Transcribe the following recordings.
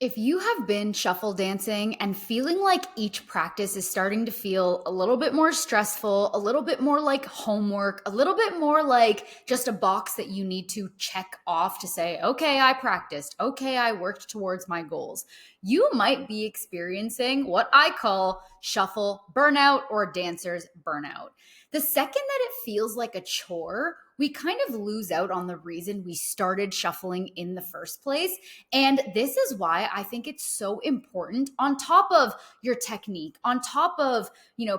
If you have been shuffle dancing and feeling like each practice is starting to feel a little bit more stressful, a little bit more like homework, a little bit more like just a box that you need to check off to say, okay, I practiced, okay, I worked towards my goals, you might be experiencing what I call shuffle burnout or dancer's burnout. The second that it feels like a chore, we kind of lose out on the reason we started shuffling in the first place. And this is why I think it's so important on top of your technique, on top of,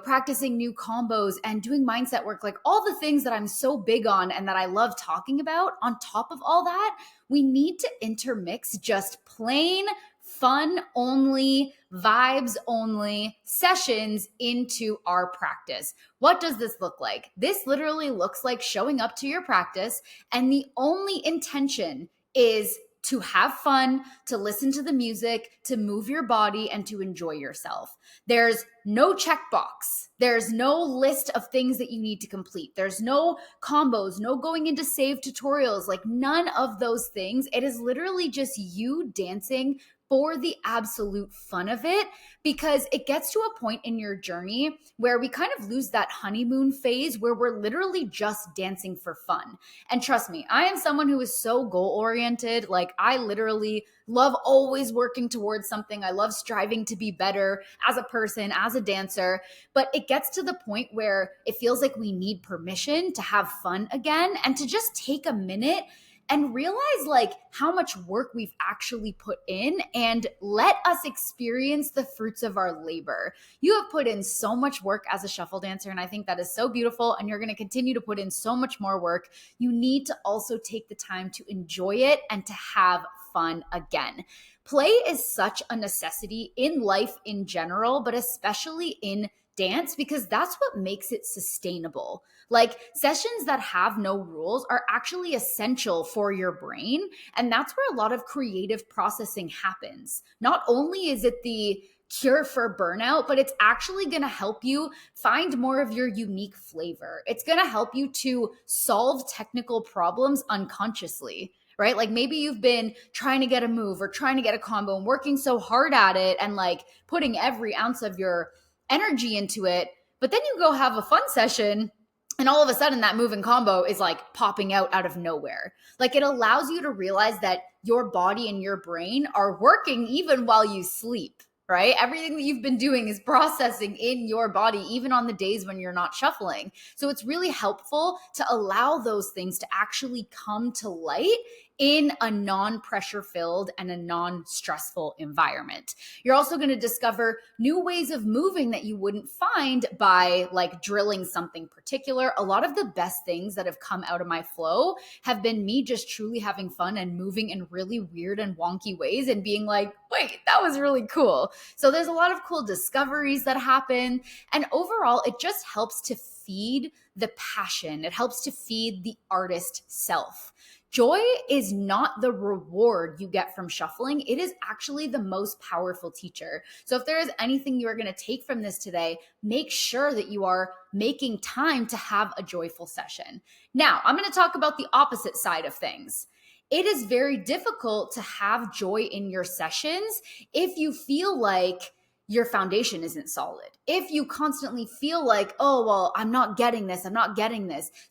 practicing new combos and doing mindset work, like all the things that I'm so big on and that I love talking about. On top of all that, we need to intermix just plain fun only, vibes only sessions into our practice. What does this look like? This literally looks like showing up to your practice, and the only intention is to have fun, to listen to the music, to move your body, and to enjoy yourself. There's no checkbox. There's no list of things that you need to complete. There's no combos, no going into save tutorials, like none of those things. It is literally just you dancing for the absolute fun of it, because it gets to a point in your journey where we kind of lose that honeymoon phase where we're literally just dancing for fun. And trust me, I am someone who is so goal oriented. Like, I literally love always working towards something. I love striving to be better as a person, as a dancer. But it gets to the point where it feels like we need permission to have fun again and to just take a minute and realize like how much work we've actually put in and let us experience the fruits of our labor. You have put in so much work as a shuffle dancer, and I think that is so beautiful, and you're going to continue to put in so much more work. You need to also take the time to enjoy it and to have fun again. Play is such a necessity in life in general, but especially in dance, because that's what makes it sustainable. Like, sessions that have no rules are actually essential for your brain. And that's where a lot of creative processing happens. Not only is it the cure for burnout, but it's actually going to help you find more of your unique flavor. It's going to help you to solve technical problems unconsciously. Right? Like, maybe you've been trying to get a move or trying to get a combo and working so hard at it and like putting every ounce of your energy into it, but then you go have a fun session and all of a sudden that move and combo is like popping out of nowhere. Like, it allows you to realize that your body and your brain are working even while you sleep, right? Everything that you've been doing is processing in your body, even on the days when you're not shuffling. So it's really helpful to allow those things to actually come to light in a non-pressure filled and a non-stressful environment. You're also going to discover new ways of moving that you wouldn't find by like drilling something particular. A lot of the best things that have come out of my flow have been me just truly having fun and moving in really weird and wonky ways and being like, wait, that was really cool. So there's a lot of cool discoveries that happen. And overall, it just helps to feed the passion. It helps to feed the artist self. Joy is not the reward you get from shuffling. It is actually the most powerful teacher. So if there is anything you are going to take from this today, make sure that you are making time to have a joyful session. Now, I'm going to talk about the opposite side of things. It is very difficult to have joy in your sessions if you feel like your foundation isn't solid. If you constantly feel like, oh, well, I'm not getting this.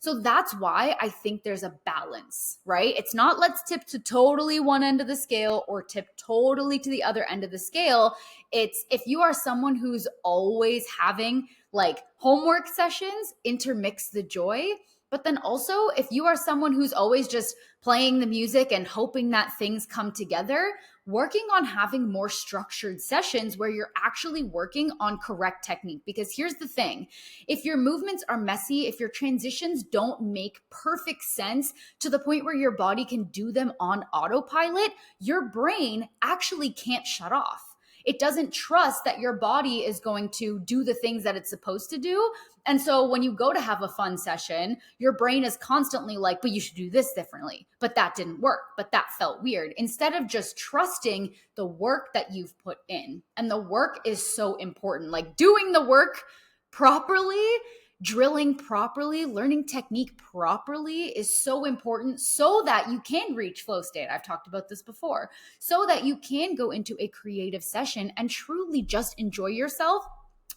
So that's why I think there's a balance, right? It's not let's tip to totally one end of the scale or tip totally to the other end of the scale. It's if you are someone who's always having like homework sessions, intermix the joy. But then also, if you are someone who's always just playing the music and hoping that things come together, working on having more structured sessions where you're actually working on correct technique. Because here's the thing, if your movements are messy, if your transitions don't make perfect sense to the point where your body can do them on autopilot, your brain actually can't shut off. It doesn't trust that your body is going to do the things that it's supposed to do. And so when you go to have a fun session, your brain is constantly like, but you should do this differently. But that didn't work. But that felt weird. Instead of just trusting the work that you've put in. And the work is so important. Like, doing the work properly Drilling properly, learning technique properly is so important so that you can reach flow state. I've talked about this before. So that you can go into a creative session and truly just enjoy yourself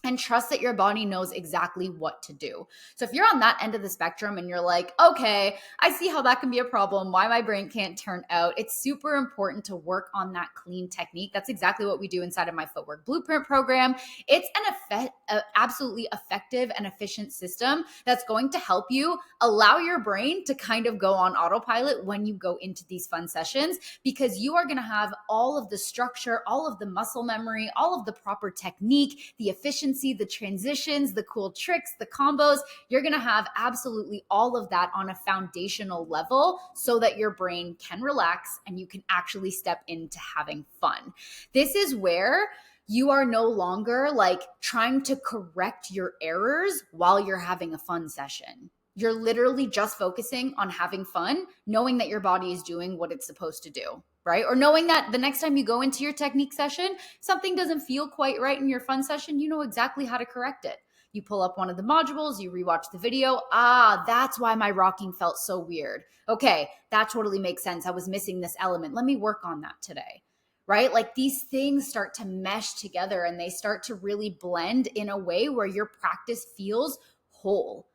and trust that your body knows exactly what to do. So if you're on that end of the spectrum and you're like, okay, I see how that can be a problem, why my brain can't turn out, it's super important to work on that clean technique. That's exactly what we do inside of my Footwork Blueprint program. It's an absolutely effective and efficient system that's going to help you allow your brain to kind of go on autopilot when you go into these fun sessions, because you are going to have all of the structure, all of the muscle memory, all of the proper technique, the efficiency, the transitions, the cool tricks, the combos. You're going to have absolutely all of that on a foundational level so that your brain can relax and you can actually step into having fun. This is where you are no longer like trying to correct your errors while you're having a fun session. You're literally just focusing on having fun, knowing that your body is doing what it's supposed to do, right? Or knowing that the next time you go into your technique session, something doesn't feel quite right in your fun session, you know exactly how to correct it. You pull up one of the modules, you rewatch the video. That's why my rocking felt so weird. Okay, that totally makes sense. I was missing this element. Let me work on that today. Right? Like these things start to mesh together and they start to really blend in a way where your practice feels whole.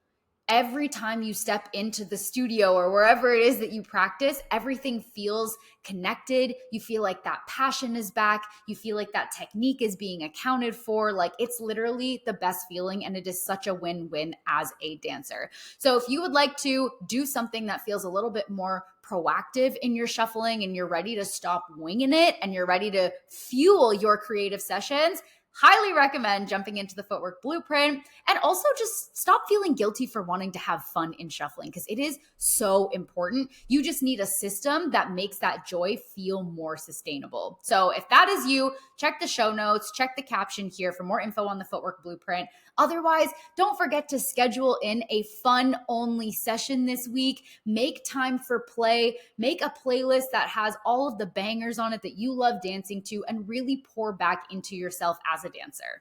Every time you step into the studio or wherever it is that you practice, everything feels connected. You feel like that passion is back. You feel like that technique is being accounted for. Like it's literally the best feeling, and it is such a win-win as a dancer. So if you would like to do something that feels a little bit more proactive in your shuffling and you're ready to stop winging it and you're ready to fuel your creative sessions, highly recommend jumping into the Footwork Blueprint, and also just stop feeling guilty for wanting to have fun in shuffling because it is so important. You just need a system that makes that joy feel more sustainable. So if that is you, check the show notes, check the caption here for more info on the Footwork Blueprint. Otherwise, don't forget to schedule in a fun-only session this week. Make time for play. Make a playlist that has all of the bangers on it that you love dancing to, and really pour back into yourself as a dancer.